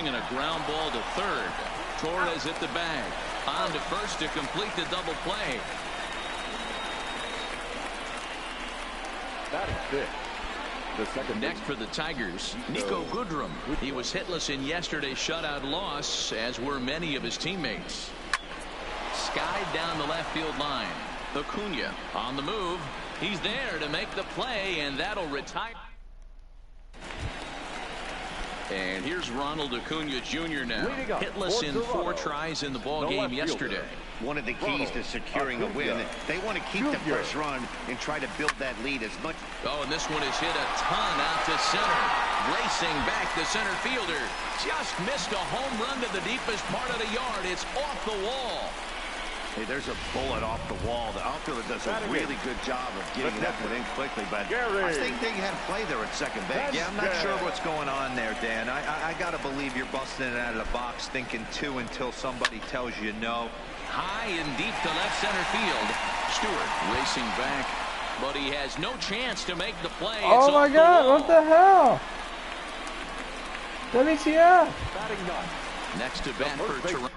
swing and a ground ball to third. Torres at the bag. On to first to complete the double play. Batting fifth. The second next for the Tigers, Nico Goodrum. He was hitless in yesterday's shutout loss, as were many of his teammates. Skied down the left field line. Acuna on the move. He's there to make the play, and that'll retire. And here's Ronald Acuna Jr. now, hitless in 4 tries in the ball game yesterday. One of the keys to securing a win. They want to keep the pressure on and try to build that lead as much. Oh, and this one is hit a ton out to center. Racing back, the center fielder just missed a home run to the deepest part of the yard. It's off the wall. Hey, there's a bullet off the wall. The outfielder does a really good job of getting that one in quickly, but I think they had a play there at second base. Yeah, I'm not sure what's going on there, Dan. I got to believe you're busting it out of the box thinking 2 until somebody tells you no. High and deep to left center field. Stewart racing back, but he has no chance to make the play. Oh my God, what the hell? WTF? Next to bat for Toronto.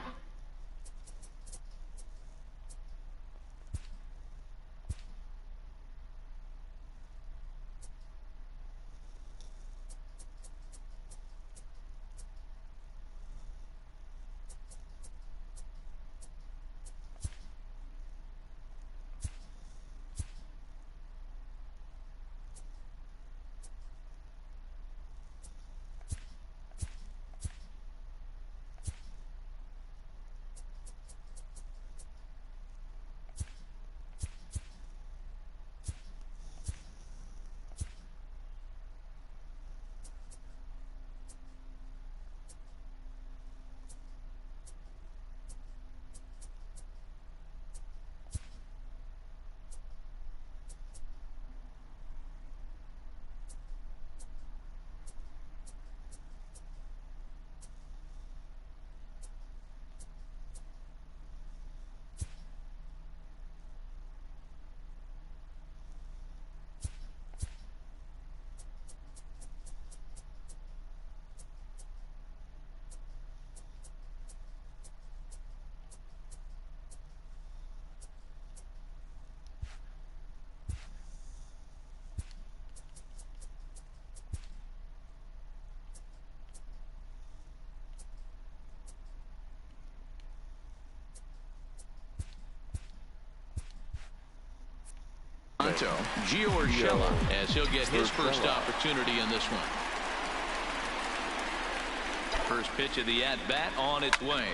Gio Urshela, as he'll get his first opportunity in this one. First pitch of the at-bat on its way.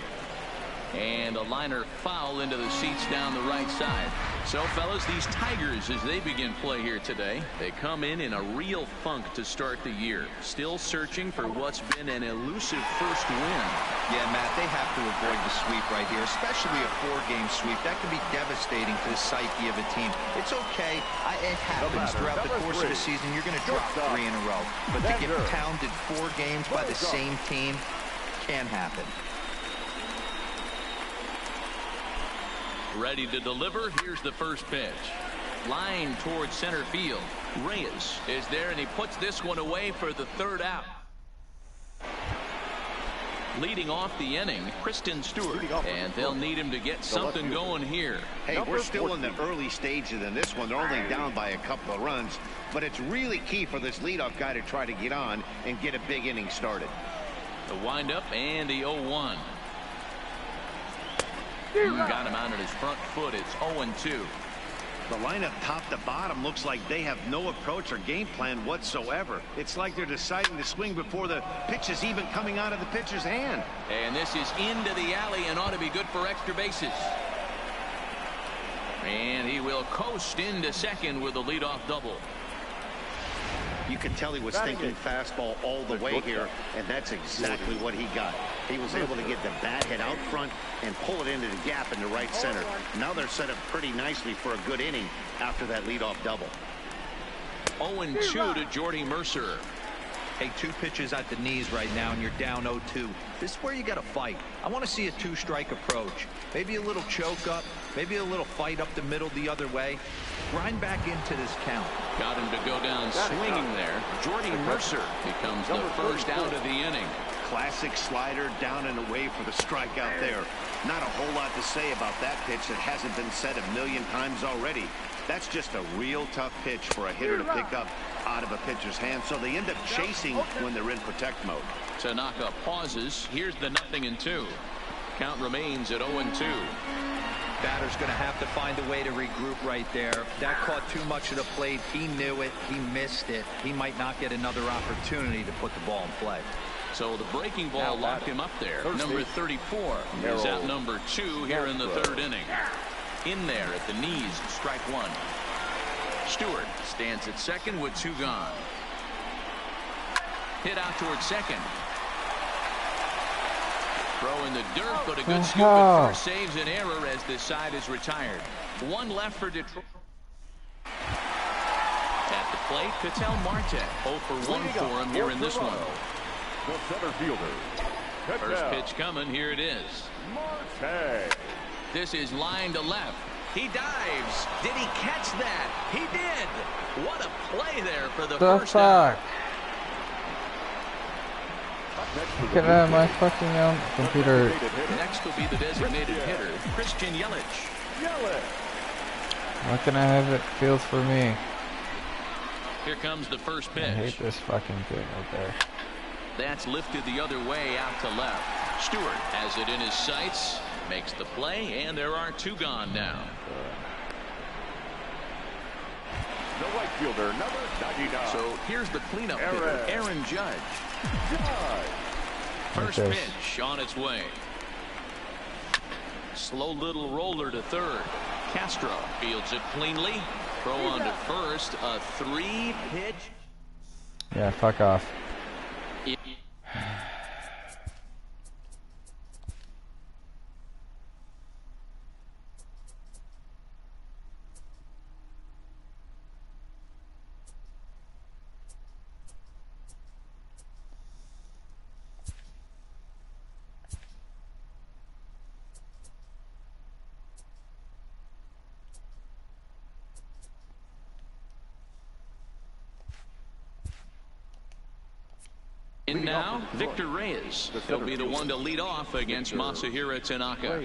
And a liner foul into the seats down the right side. So, fellas, these Tigers, as they begin play here today, they come in a real funk to start the year. Still searching for what's been an elusive first win. Yeah, Matt, they have to avoid the sweep right here, especially a 4-game sweep. That can be devastating to the psyche of a team. It's okay. It happens throughout the course of the season. You're going to drop 3 in a row. But to get pounded 4 games by the same team can happen. Ready to deliver. Here's the first pitch. Line towards center field. Reyes is there, and he puts this one away for the 3rd out. Leading off the inning, Kristen Stewart, and they'll need him to get something going here. Hey, we're still in the early stages in this one. They're only down by a couple of runs, but it's really key for this leadoff guy to try to get on and get a big inning started. The windup and the 0-1. Got him out at his front foot. It's 0-2. The lineup top to bottom looks like they have no approach or game plan whatsoever. It's like they're deciding to swing before the pitch is even coming out of the pitcher's hand. And this is into the alley and ought to be good for extra bases. And he will coast into second with a leadoff double. You could tell he was thinking fastball all the way here, and that's exactly what he got. He was able to get the bat hit out front and pull it into the gap in the right center. Now they're set up pretty nicely for a good inning after that leadoff double. 0-2 to Jordy Mercer. Hey, 2 pitches at the knees right now, and you're down 0-2. This is where you got to fight. I want to see a 2-strike approach. Maybe a little choke up, maybe a little fight up the middle the other way. Grind back into this count. Got him to go down swinging there. Jordy Mercer becomes the first out of the inning. Classic slider down and away for the strikeout there. Not a whole lot to say about that pitch that hasn't been said a million times already. That's just a real tough pitch for a hitter to pick up out of a pitcher's hand, so they end up chasing when they're in protect mode. Tanaka pauses. Here's the 0-2. Count remains at 0-2. Batter's going to have to find a way to regroup right there. That caught too much of the plate. He knew it. He missed it. He might not get another opportunity to put the ball in play. So the breaking ball locked him up there. Number 34 is out number 2 here in the 3rd inning. In there at the knees, strike 1. Stewart stands at second with 2 gone. Hit out towards second. Throw in the dirt, but a good scoop at first saves an error as this side is retired. 1 left for Detroit. At the plate, Ketel Marte. 0 for 1 for him here in this one. The center fielder. First pitch coming. Here it is. Marte. This is line to left. He dives. Did he catch that? He did. What a play there for the first out. Get out of my fucking computer. Next will be the designated hitter, Christian Yelich. Why can I have it field for me? Here comes the first pitch. I hate this fucking thing right there. That's lifted the other way out to left. Stewart has it in his sights, makes the play, and there are 2 gone now. The right fielder, number 99. So here's the cleanup hitter, Aaron Judge. First pitch on its way. Slow little roller to third. Castro fields it cleanly. Throw on to first. A 3-pitch. Yeah, fuck off. In now, Victor Reyes. He'll be the one to lead off against Masahiro Tanaka.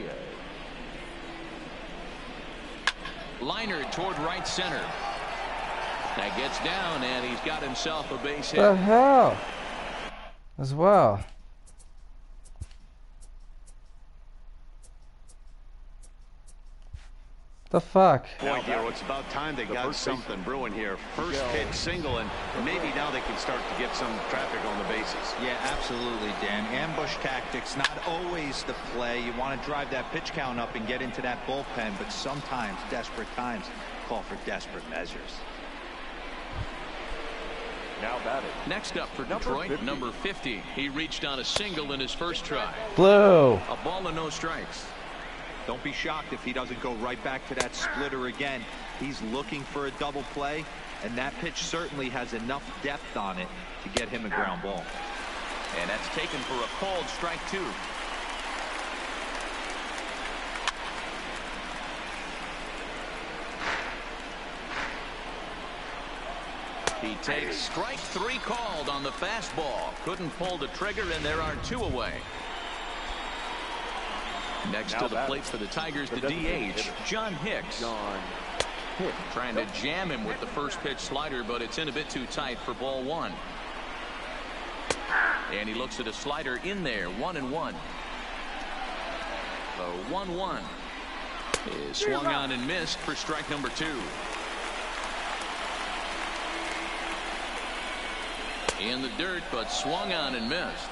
Liner toward right center. That gets down, and he's got himself a base hit. The hell? As well. The fuck? Boy, Hero, it's about time they got something brewing here. First pitch single, and maybe now they can start to get some traffic on the bases. Yeah, absolutely, Dan. Ambush tactics, not always the play. You want to drive that pitch count up and get into that bullpen, but sometimes desperate times call for desperate measures. Now batting. Next up for Detroit, number 50. He reached on a single in his first try. Blue. A ball and no strikes. Don't be shocked if he doesn't go right back to that splitter again. He's looking for a double play, and that pitch certainly has enough depth on it to get him a ground ball. And that's taken for a called strike 2. He takes strike 3 called on the fastball. Couldn't pull the trigger, and there are 2 away. Next to the plate for the Tigers, the DH, John Hicks. Trying to jam him with the first pitch slider, but it's in a bit too tight for ball 1. And he looks at a slider in there, 1-1. The 1-1 is swung on and missed for strike number 2. In the dirt, but swung on and missed.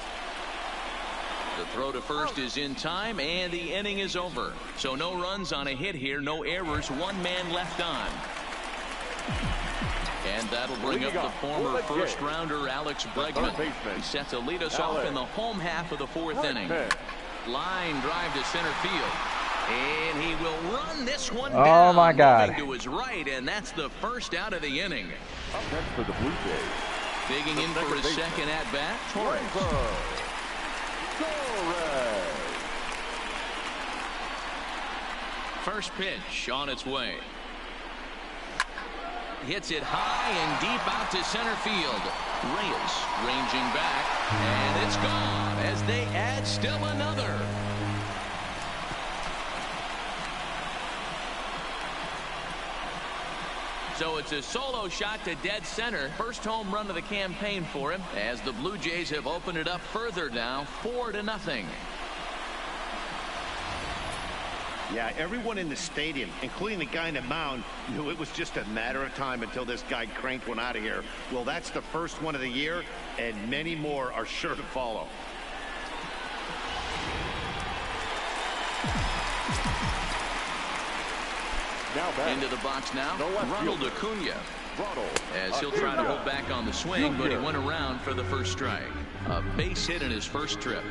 The throw to first is in time, and the inning is over. So no runs on a hit here, no errors, 1 man left on. And that'll bring up the former first-rounder Alex Bregman. He set to lead us off in the home half of the 4th inning. Line drive to center field. And he will run this one down. Oh, my God. Moving to his right, and that's the first out of the inning. Up next for the Blue Jays. Digging in for his second at-bat, Torres. First pitch on its way. hits it high and deep out to center field. Reyes ranging back, and it's gone as they add still another. So it's a solo shot to dead center. First home run of the campaign for him, as the Blue Jays have opened it up further now, 4-0. Yeah, everyone in the stadium, including the guy in the mound, knew it was just a matter of time until this guy cranked one out of here. Well, that's the first one of the year, and many more are sure to follow. Into the box now, Ronald Acuna, as he'll try to hold back on the swing, but he went around for the first strike. A base hit in his first trip.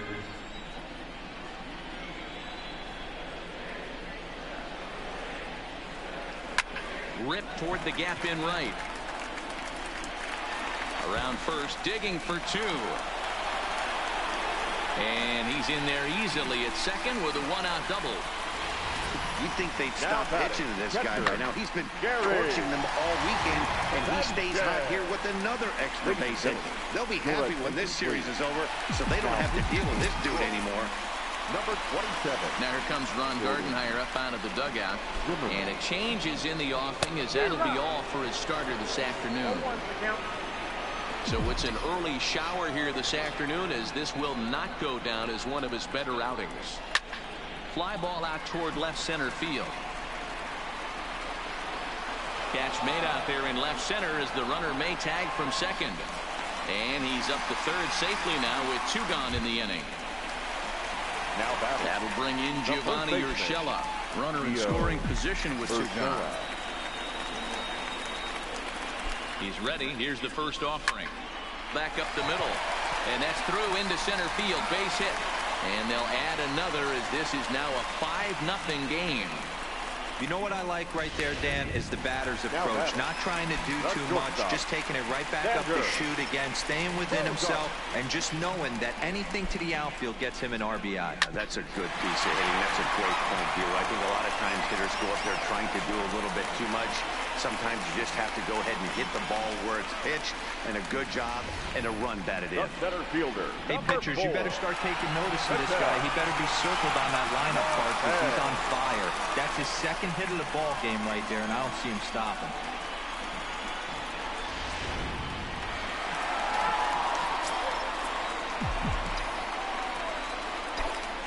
Ripped toward the gap in right. Around first, digging for two. And he's in there easily at second with a one-out double. You'd think they'd stop pitching to this guy right now. He's been torching them all weekend, and he stays hot here with another extra base hit. They'll be happy when this series is over, so they don't have to deal with this dude anymore. Number 27. Now here comes Ron Gardenhire up out of the dugout, and a change is in the offing, as that'll be all for his starter this afternoon. So it's an early shower here this afternoon, as this will not go down as one of his better outings. Fly ball out toward left center field. Catch made out there in left center as the runner may tag from second. And he's up to third safely now with two gone in the inning. Now that'll bring in Giovanni Urshela. Runner in scoring position with two gone. He's ready. Here's the first offering. Back up the middle. And that's through into center field. Base hit. And they'll add another, as this is now a 5-0 game. You know what I like right there, Dan, is the batter's approach. Not trying to do too much, just taking it right back up the chute again, staying within himself, and just knowing that anything to the outfield gets him an RBI. That's a good piece of hitting. That's a great point, Buell. I think a lot of times hitters go up there trying to do a little bit too much. Sometimes you just have to go ahead and hit the ball where it's pitched, and a good job and a run batted in. Center fielder. Hey, pitchers, you better start taking notice of this guy. He better be circled on that lineup card because he's on fire. That's his second hit of the ball game right there, and I don't see him stopping.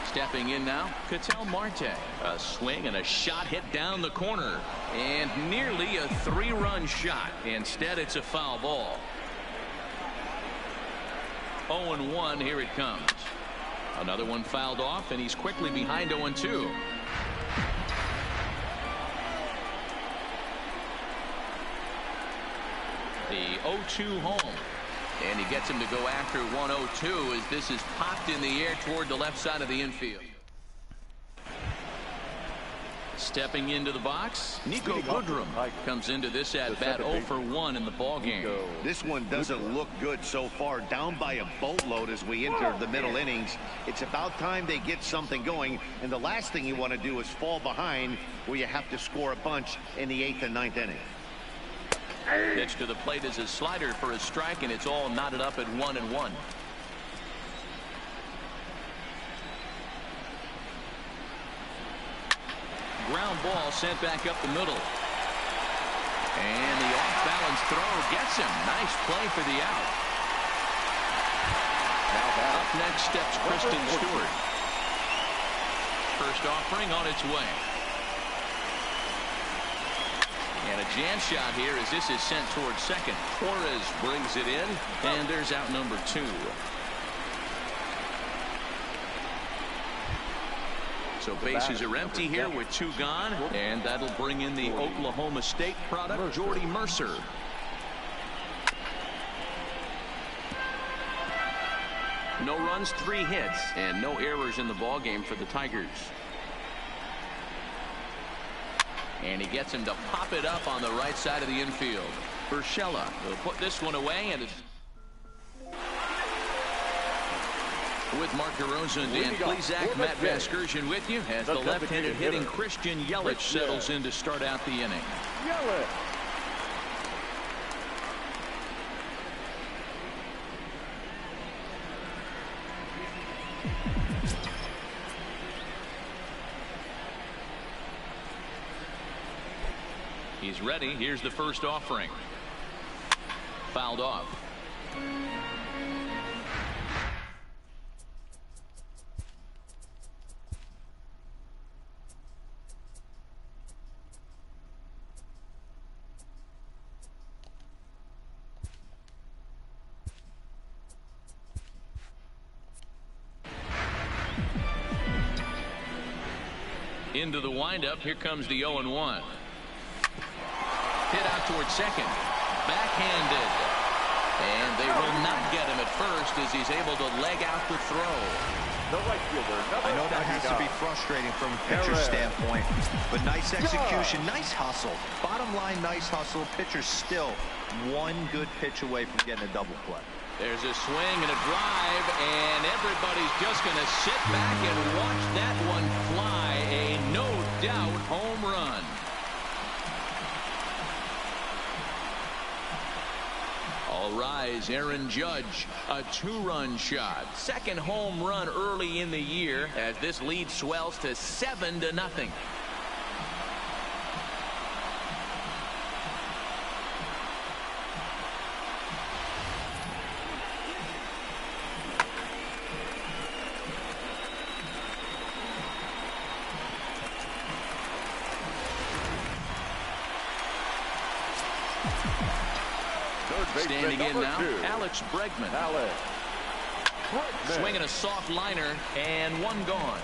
Stepping in now, Ketel Marte. A swing and a shot hit down the corner. And nearly a 3-run shot. Instead, it's a foul ball. 0-1, here it comes. Another one fouled off, and he's quickly behind 0-2. The 0-2 home. And he gets him to go after 1-0-2 as this is popped in the air toward the left side of the infield. Stepping into the box, Niko Goodrum comes into this at bat 0-for-1 in the ball game. This one doesn't look good so far. Down by a boatload as we enter the middle innings. It's about time they get something going, and the last thing you want to do is fall behind where you have to score a bunch in the 8th and 9th inning. Pitch to the plate is a slider for a strike, and it's all knotted up at 1-1. Ground ball sent back up the middle. And the off-balance throw gets him. Nice play for the out. Up next steps Kristen Stewart. First offering on its way. And a jam shot here as this is sent towards second. Torres brings it in, and there's out number 2. So bases are empty here with 2 gone, and that'll bring in the Oklahoma State product, Jordy Mercer. No runs, 3 hits, and no errors in the ballgame for the Tigers. And he gets him to pop it up on the right side of the infield. Urshela will put this one away, and it's with Mark DeRosa and Dan Plesac, Matt Vasgersian with you as the left-handed hitting Christian Yelich settles in to start out the inning. He's ready. Here's the first offering. Fouled off. Into the windup. Here comes the 0-1. Hit out towards second. Backhanded. And they will not get him at first as he's able to leg out the throw. The right fielder, I know that has to be frustrating from a pitcher's standpoint, but nice execution, nice hustle. Bottom line, nice hustle. Pitcher still one good pitch away from getting a double play. There's a swing and a drive, and everybody's just going to sit back and watch that one fly. A no-doubt home run. All rise, Aaron Judge, a 2-run shot. Second home run early in the year as this lead swells to 7-0. Standing in now, Alex Bregman. Swinging a soft liner, and one gone.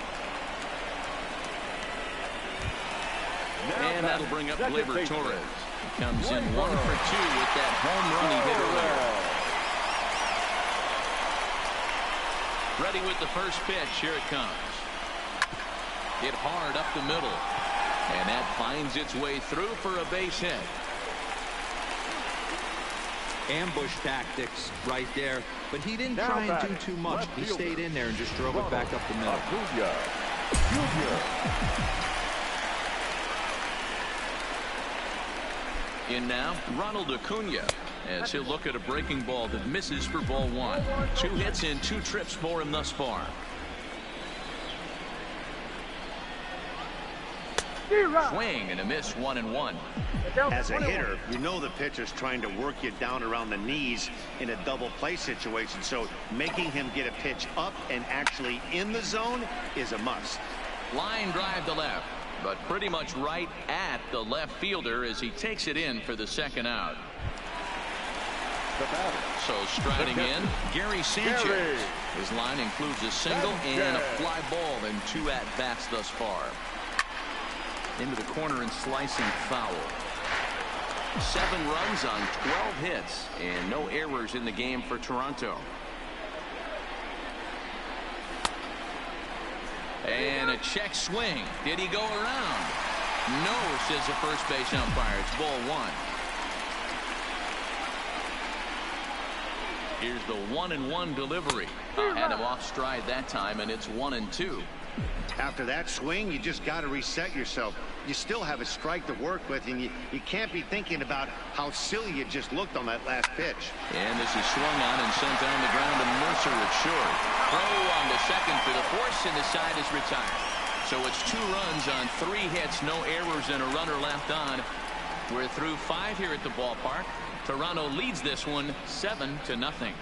And that'll bring up Gleyber Torres. He comes in 1 for 2 with that home run he hit earlier. Ready with the first pitch. Here it comes. Hit hard up the middle. And that finds its way through for a base hit. Ambush tactics right there, but he didn't try and do too much. He stayed in there and just drove it back up the middle. In now, Ronald Acuna, as he'll look at a breaking ball that misses for ball 1. 2 hits in 2 trips for him thus far. Swing and a miss, 1-1. As a hitter, you know the pitcher's trying to work you down around the knees in a double play situation, so making him get a pitch up and actually in the zone is a must. Line drive to left, but pretty much right at the left fielder as he takes it in for the second out. So striding in, Gary Sanchez. His line includes a single and a fly ball in 2 at-bats thus far. Into the corner and slicing foul. 7 runs on 12 hits and no errors in the game for Toronto. And a check swing. Did he go around? No, says the first base umpire. It's ball 1. Here's the 1-1 delivery. Had him off stride that time, and it's 1-2. After that swing, you just got to reset yourself. You still have a strike to work with, and you can't be thinking about how silly you just looked on that last pitch. And this is swung on and sent down the ground to Mercer at short. Throw on the second for the force, and the side is retired. So it's 2 runs on 3 hits, no errors, and a runner left on. We're through 5 here at the ballpark. Toronto leads this one 7-0.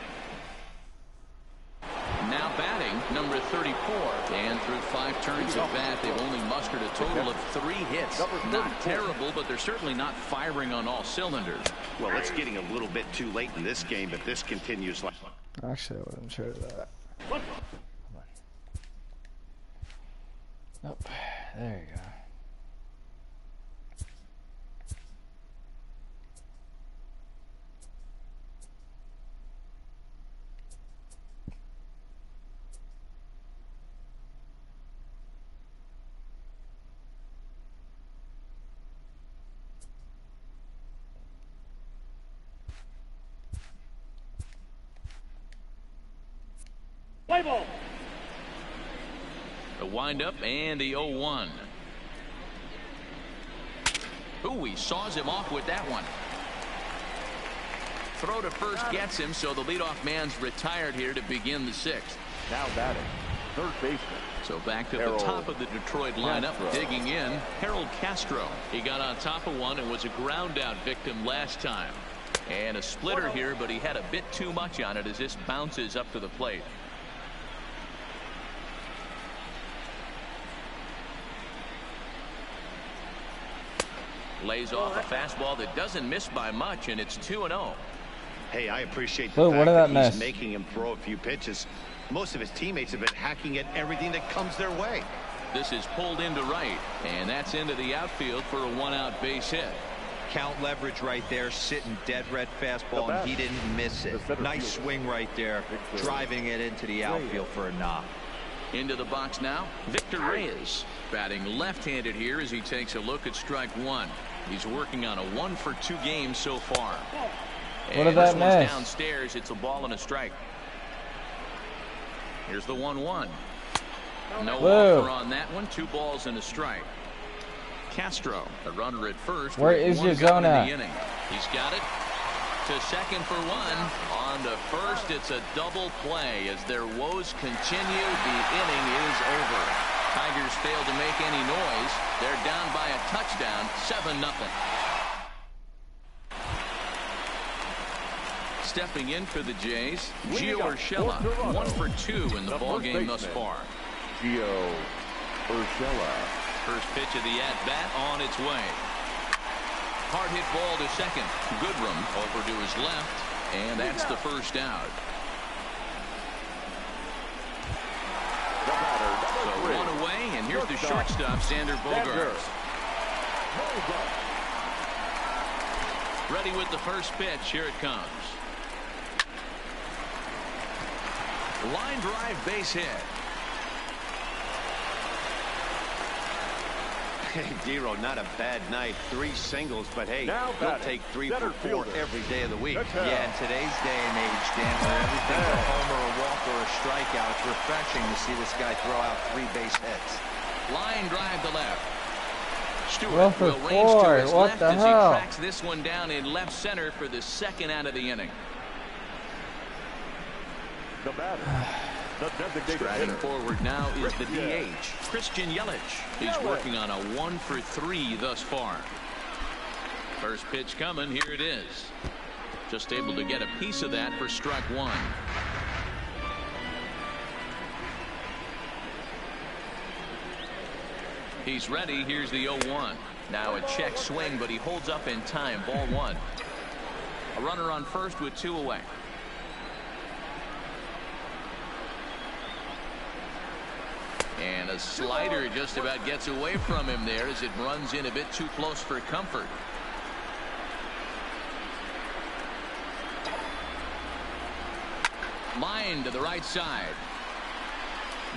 Now batting, number 34. And through 5 turns of bat, they've only mustered a total of 3 hits. Not terrible, but they're certainly not firing on all cylinders. Well, it's getting a little bit too late in this game, but this continues like... Actually, I wasn't sure of that. Nope. There you go. Play ball. The windup and the 0-1. Ooh, he saws him off with that one. Throw to first gets him, so the leadoff man's retired here to begin the 6th. Now batting, third baseman. So back to Harold the top of the Detroit lineup, Castro. digging in, Harold Castro. He got on top of one and was a ground out victim last time. And a splitter here, but he had a bit too much on it as this bounces up to the plate. Lays off a fastball that doesn't miss by much, and it's 2-0. Hey, I appreciate the Oh, fact what did that that he's miss? making him throw a few pitches. Most of his teammates have been hacking at everything that comes their way. This is pulled into right, and that's into the outfield for a 1-out base hit. Count leverage right there, sitting dead red fastball, and he didn't miss it. Nice swing right there, driving it into the outfield for a knock. Into the box now, Victor Reyes, batting left-handed here as he takes a look at strike one. He's working on a 1-for-2 game so far. What did that this one's miss? downstairs. It's a ball and a strike. Here's the 1-1. No Whoa. offer on that one. 2 balls and a strike. Castro, a runner at first. Where with is one your gone zone in at? the inning. He's got it to second for one. On to first. It's a double play as their woes continue. The inning is over. Tigers fail to make any noise. They're down by a touchdown, 7-0. Stepping in for the Jays, Gio Urshela, 1-for-2 in the ballgame thus far. Gio Urshela. First pitch of the at-bat on its way. Hard hit ball to second. Goodrum over to his left, and that's the first out. The batter, So number 3. one away, and here's the shortstop, Xander Bogaerts. Ready with the first pitch. Here it comes. Line drive, base hit. Hey, Dero, not a bad night. 3 singles, but hey, Now he'll batting, take 3 center for 4 fielder. every day of the week. Patel. Yeah, in today's day and age, Dan, where everything's a homer, a walk, or a strikeout, it's refreshing to see this guy throw out 3 base hits. Line drive to left. Stewart Well, for will range to 4. his What left the as hell? he tracks this one down in left center for the second out of the inning. The batter, the designated Striding hitter. forward now is the DH, Christian Yelich. He's working on a 1-for-3 thus far. First pitch coming. Here it is. Just able to get a piece of that for strike one. He's ready. Here's the 0-1. Now a check swing, but he holds up in time. Ball 1. A runner on first with 2 away. And a slider just about gets away from him there as it runs in a bit too close for comfort. Line to the right side.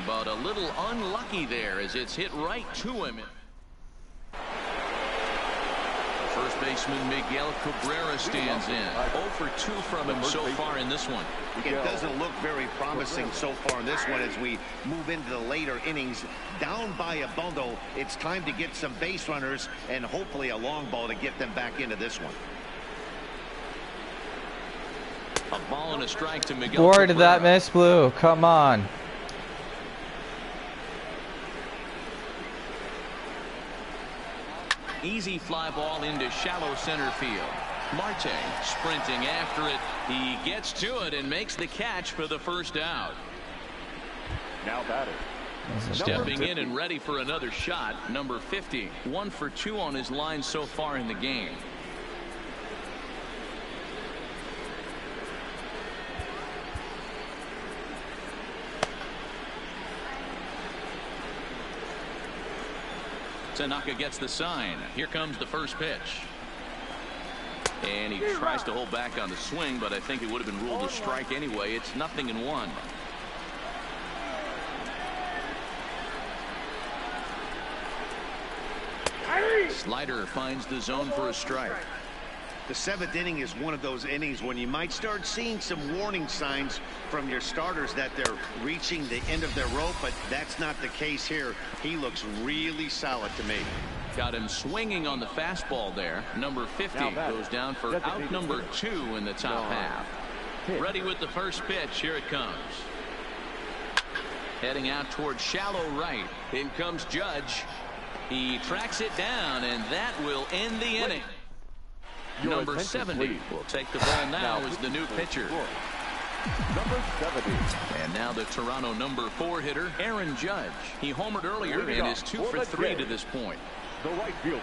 But a little unlucky there as it's hit right to him. First baseman Miguel Cabrera stands in. 0-for-2 from him so far in this one. It doesn't look very promising so far in this one as we move into the later innings. Down by a bundle, it's time to get some base runners and hopefully a long ball to get them back into this one. A ball and a strike to Miguel Boy, Cabrera. did that miss, Blue. Come on. Easy fly ball into shallow center field. Marte sprinting after it. He gets to it and makes the catch for the first out. Now batting. Stepping in and ready for another shot, number 50. 1-for-2 on his line so far in the game. Tanaka gets the sign. Here comes the first pitch. And he tries to hold back on the swing, but I think it would have been ruled a strike anyway. It's 0-1. Slider finds the zone for a strike. The 7th inning is one of those innings when you might start seeing some warning signs from your starters that they're reaching the end of their rope, but that's not the case here. He looks really solid to me. Got him swinging on the fastball there. Number 50 goes down for out number 2 in the top half. Ready with the first pitch. Here it comes. Heading out towards shallow right. In comes Judge. He tracks it down, and that will end the inning. Number 70 will take the ball now as the new pitcher. Number 70. And now the Toronto number 4 hitter, Aaron Judge. He homered earlier and is 2 for 3 to this point. The right fielder,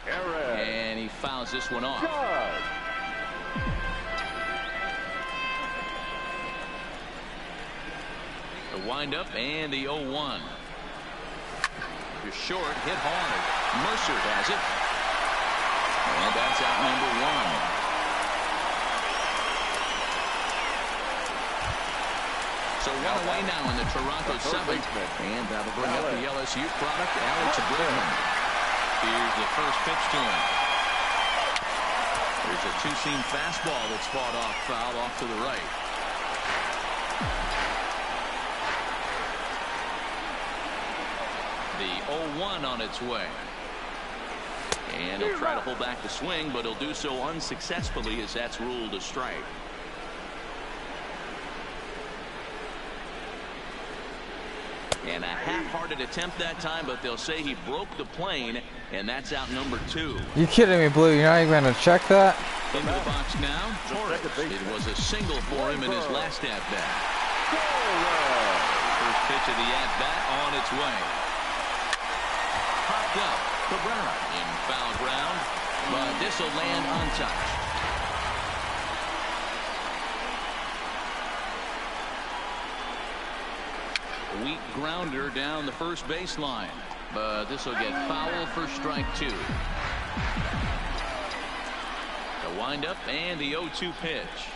Aaron. And he fouls this one off. Judge. The windup and the 0-1. You're short, hit hard. Mercer has it. And that's out number 1. So one away now in the Toronto 7th. And that'll bring up the LSU product, Alex Bregman. Here's the first pitch to him. There's a two-seam fastball that's fought off, foul off to the right. The 0-1 on its way. And he'll try to pull back the swing, but he'll do so unsuccessfully as that's ruled a strike. And a half-hearted attempt that time, but they'll say he broke the plane, and that's out number 2. You kidding me, Blue? You're not even going to check that? Into the box now, Torres. It was a single for him in his last at-bat. First pitch of the at-bat on its way. Popped up. Cabrera in foul ground, but this will land untouched. Weak grounder down the first baseline, but this will get foul for strike 2. The windup and the 0-2 pitch.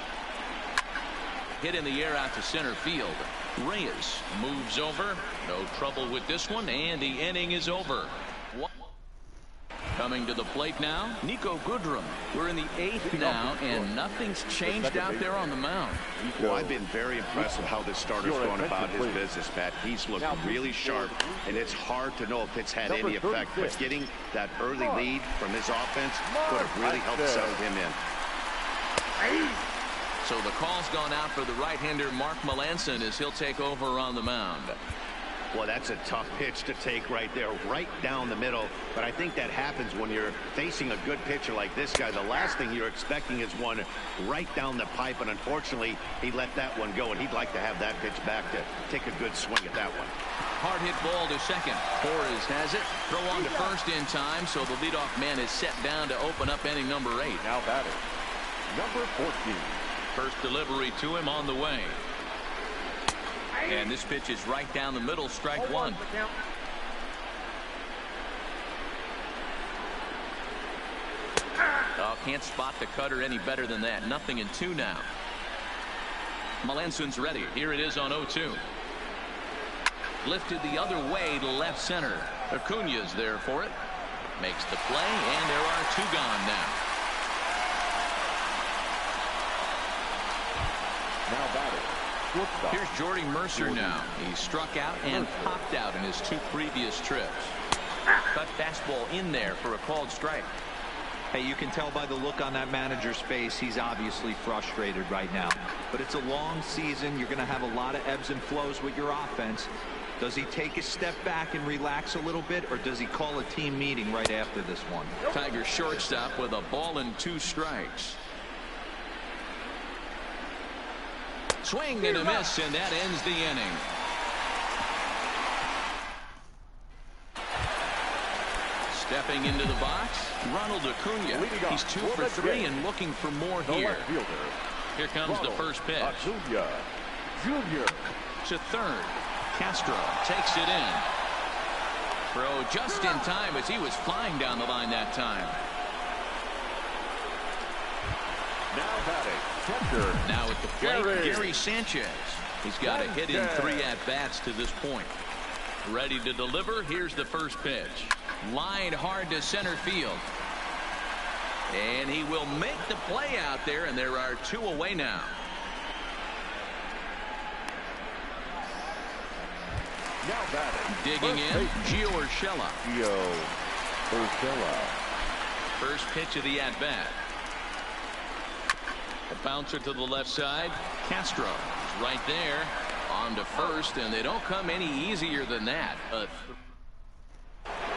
Hit in the air out to center field. Reyes moves over. No trouble with this one, and the inning is over. Coming to the plate now, Niko Goodrum. We're in the 8th now, and nothing's changed out there on the mound. Well, I've been very impressed with how this starter's going about his business, Pat. He's looked really sharp, and it's hard to know if it's had any effect. But getting that early lead from his offense could have really helped settle him in. So the call's gone out for the right-hander Mark Melancon as he'll take over on the mound. Well, that's a tough pitch to take right there, right down the middle. But I think that happens when you're facing a good pitcher like this guy. The last thing you're expecting is one right down the pipe, and unfortunately, he let that one go, and he'd like to have that pitch back to take a good swing at that one. Hard hit ball to second. Torres has it. Throw on to first in time, so the leadoff man is set down to open up inning number 8. Now batting, number 14. First delivery to him on the way. And this pitch is right down the middle, strike 1. Oh, can't spot the cutter any better than that. 0-2 now. Melancon's ready. Here it is on 0-2. Lifted the other way to left center. Acuña's there for it. Makes the play, and there are 2 gone now. Now batting. Here's Jordy Mercer now. He struck out and popped out in his 2 previous trips. Cut fastball in there for a called strike. Hey, you can tell by the look on that manager's face, he's obviously frustrated right now. But it's a long season. You're going to have a lot of ebbs and flows with your offense. Does he take a step back and relax a little bit, or does he call a team meeting right after this one? Tiger shortstop with a ball and 2 strikes. Swing and a miss, and that ends the inning. Stepping into the box, Ronald Acuña. He's 2 for 3 and looking for more here. Here comes the first pitch. Acuña Jr. To third. Castro takes it in. Throw just in time as he was flying down the line that time. Now batting, catcher. Now at the plate, Gary Sanchez. He's got a hit in 3 at-bats to this point. Ready to deliver. Here's the first pitch. Lined hard to center field. And he will make the play out there, and there are 2 away now. Now batting. Digging in, Gio Urshela. First pitch of the at-bat. A bouncer to the left side. Castro is right there On to first, and they don't come any easier than that.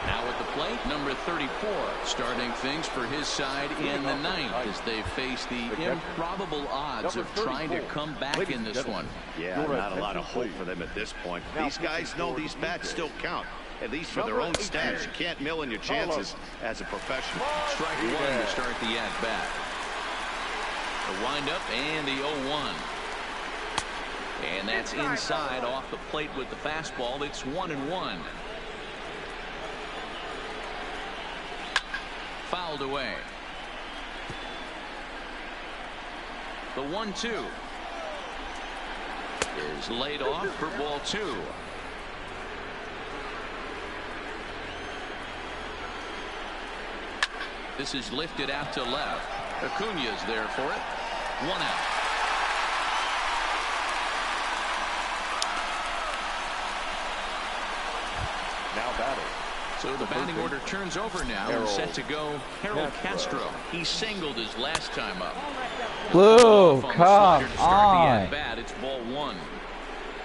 Now at the plate, number 34, starting things for his side in the ninth as they face the improbable odds of trying to come back in this one. Yeah, not a lot of hope for them at this point. These guys know these bats still count, at least for their own stats. You can't mill in your chances as a professional. Strike one to start the at-bat. The windup and the 0-1. And that's inside off the plate with the fastball. It's 1-1. Fouled away. The 1-2 is laid off for ball 2. This is lifted out to left. Acuña's there for it. 1 out. Now batting. So the batting order turns over now and set to go Harold Castro. He singled his last time up. Blue, come on. It's ball 1.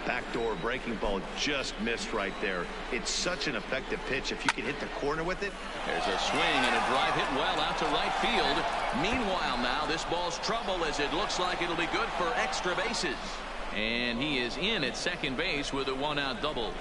Backdoor breaking ball just missed right there. It's such an effective pitch. If you can hit the corner with it. There's a swing and a drive hit well out to right field. Meanwhile now this ball's trouble as it looks like it'll be good for extra bases. And he is in at second base with a 1-out double.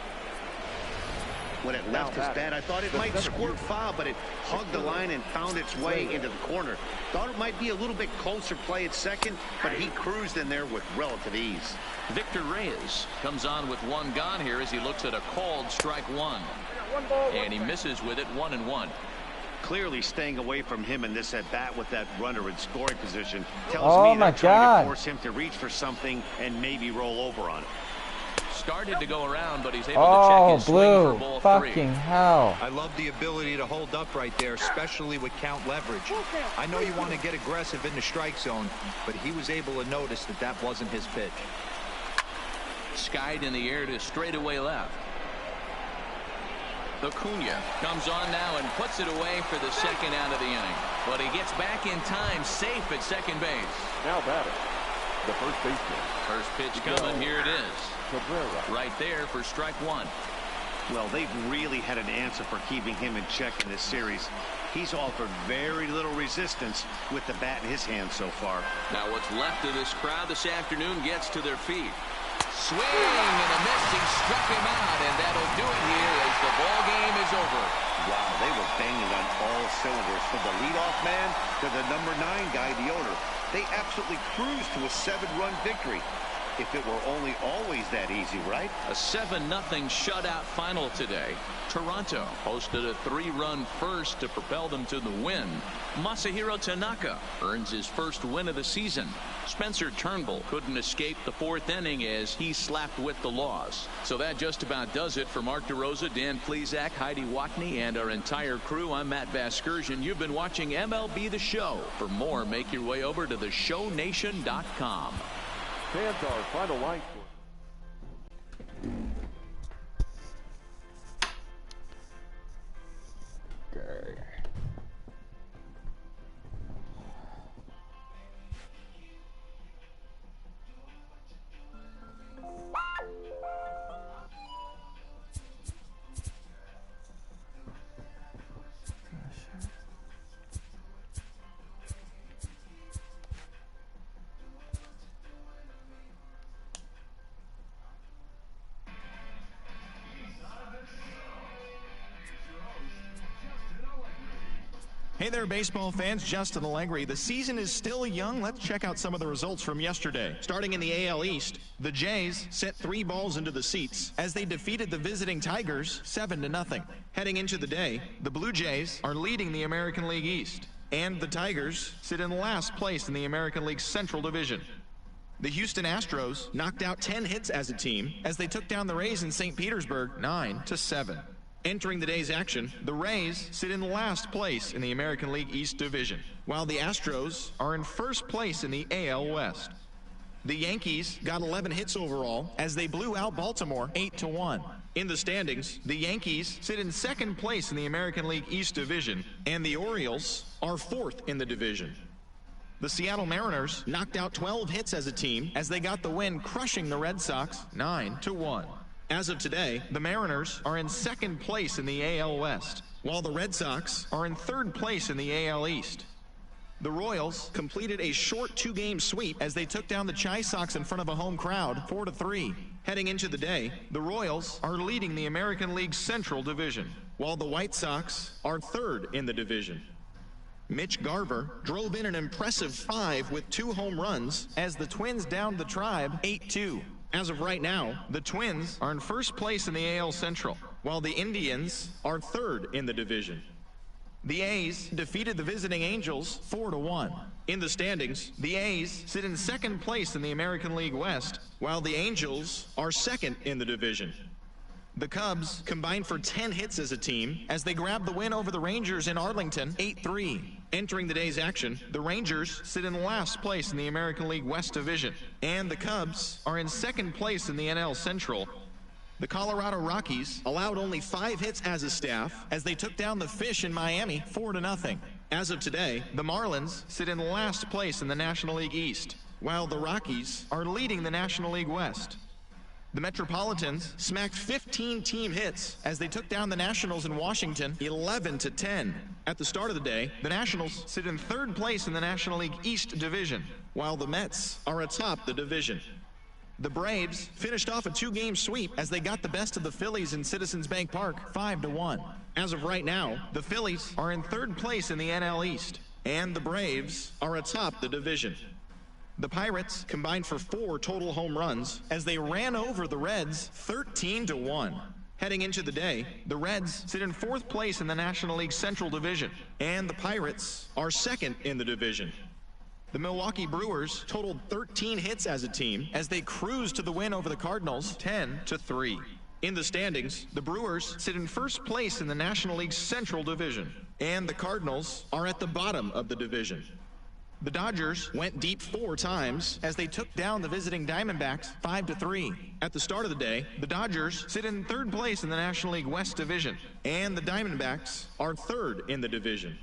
When it left his bat, I thought it might squirt foul, but it hugged the line and found its way into the corner. Thought it might be a little bit closer play at second, but he cruised in there with relative ease. Victor Reyes comes on with 1 gone here as he looks at a called strike 1. And he misses with it 1-1. Clearly staying away from him in this at bat with that runner in scoring position tells me they're trying to force him to reach for something and maybe roll over on it. Started to go around, but he's able to check his swing for ball 3. Fucking hell. I love the ability to hold up right there, especially with count leverage. I know you want to get aggressive in the strike zone, but he was able to notice that that wasn't his pitch. Skied in the air to straightaway left. Acuña comes on now and puts it away for the second out of the inning. But he gets back in time, safe at second base. Now batting. The first baseman. First pitch coming. Here it is. Right there for strike 1. Well, they've really had an answer for keeping him in check in this series. He's offered very little resistance with the bat in his hand so far. Now what's left of this crowd this afternoon gets to their feet. Swing and a miss. He struck him out, and that'll do it here as the ball game is over. Wow, they were banging on all cylinders from the leadoff man to the number 9 guy, the owner. They absolutely cruised to a 7-run victory. If it were only always that easy, right? A 7-0 shutout final today. Toronto posted a 3-run first to propel them to the win. Masahiro Tanaka earns his first win of the season. Spencer Turnbull couldn't escape the 4th inning as he slapped with the loss. So that just about does it for Mark DeRosa, Dan Plesac, Heidi Watney, and our entire crew. I'm Matt Vasgersian. You've been watching MLB The Show. For more, make your way over to theshownation.com. Fans are final line. Okay. Hey there, baseball fans. Justin Allegri. The season is still young. Let's check out some of the results from yesterday. Starting in the AL East, the Jays sent 3 balls into the seats as they defeated the visiting Tigers 7-0. Heading into the day, the Blue Jays are leading the American League East, and the Tigers sit in last place in the American League Central Division. The Houston Astros knocked out 10 hits as a team as they took down the Rays in St. Petersburg 9-7. Entering the day's action, the Rays sit in last place in the American League East Division, while the Astros are in first place in the AL West. The Yankees got 11 hits overall as they blew out Baltimore 8-1. In the standings, the Yankees sit in second place in the American League East Division, and the Orioles are 4th in the division. The Seattle Mariners knocked out 12 hits as a team as they got the win, crushing the Red Sox 9-1. As of today, the Mariners are in second place in the AL West, while the Red Sox are in third place in the AL East. The Royals completed a short 2-game sweep as they took down the Chi Sox in front of a home crowd 4-3. Heading into the day, the Royals are leading the American League Central Division, while the White Sox are third in the division. Mitch Garver drove in an impressive 5 with 2 home runs as the Twins downed the Tribe 8-2. As of right now, the Twins are in first place in the AL Central, while the Indians are third in the division. The A's defeated the visiting Angels 4-1. In the standings, the A's sit in second place in the American League West, while the Angels are second in the division. The Cubs combined for 10 hits as a team as they grabbed the win over the Rangers in Arlington 8-3. Entering the day's action, the Rangers sit in last place in the American League West Division, and the Cubs are in second place in the NL Central. The Colorado Rockies allowed only 5 hits as a staff as they took down the Fish in Miami 4-0. As of today, the Marlins sit in last place in the National League East, while the Rockies are leading the National League West. The Metropolitans smacked 15 team hits as they took down the Nationals in Washington 11-10. At the start of the day, the Nationals sit in third place in the National League East Division, while the Mets are atop the division. The Braves finished off a 2-game sweep as they got the best of the Phillies in Citizens Bank Park 5-1. As of right now, the Phillies are in third place in the NL East, and the Braves are atop the division. The Pirates combined for 4 total home runs as they ran over the Reds 13-1. Heading into the day, the Reds sit in 4th place in the National League Central Division, and the Pirates are second in the division. The Milwaukee Brewers totaled 13 hits as a team as they cruised to the win over the Cardinals 10-3. In the standings, the Brewers sit in first place in the National League Central Division, and the Cardinals are at the bottom of the division. The Dodgers went deep 4 times as they took down the visiting Diamondbacks 5-3. At the start of the day, the Dodgers sit in third place in the National League West Division, and the Diamondbacks are third in the division.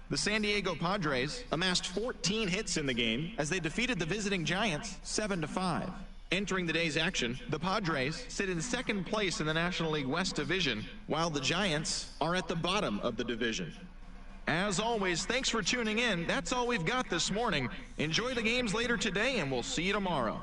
The San Diego Padres amassed 14 hits in the game as they defeated the visiting Giants 7-5. Entering the day's action, the Padres sit in second place in the National League West Division, while the Giants are at the bottom of the division. As always, thanks for tuning in. That's all we've got this morning. Enjoy the games later today, and we'll see you tomorrow.